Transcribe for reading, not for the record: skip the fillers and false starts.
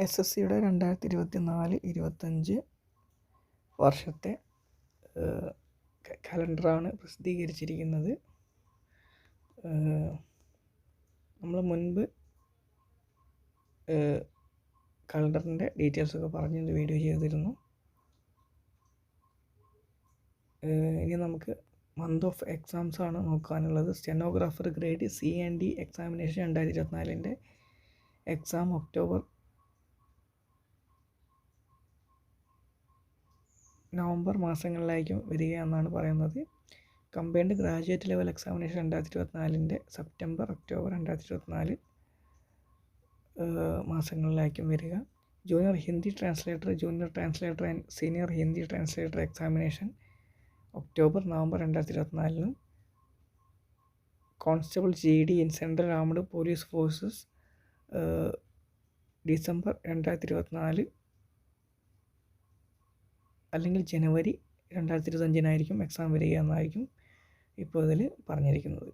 SSCയുടെ 2024-25 വർഷത്തെ കലണ്ടറാണ് പ്രസിദ്ധീകരിച്ചിരിക്കുന്നത്. നമ്മൾ മുൻപ് കലണ്ടറിൻ്റെ ഡീറ്റെയിൽസൊക്കെ പറഞ്ഞ് വീഡിയോ ചെയ്തിരുന്നു. ഇനി നമുക്ക് മന്ത് ഓഫ് എക്സാംസ് ആണ് നോക്കാനുള്ളത്. Stenographer grade C&D examination 2024 exam November മാസങ്ങളിലായിരിക്കും വരിക എന്നാണ് പറയുന്നത്. Combined graduate level examination 2024 September October 2024 മാസങ്ങളിലായിരിക്കും വരിക. Junior Hindi translator, junior translator and senior Hindi translator examination October November 2024 constable GD in central armed police forces December 2024 അല്ലെങ്കിൽ ജനുവരി 2025 exam വരിക എന്നായിരിക്കും ഇപ്പോൾ ഇതിൽ പറഞ്ഞിരിക്കുന്നത്.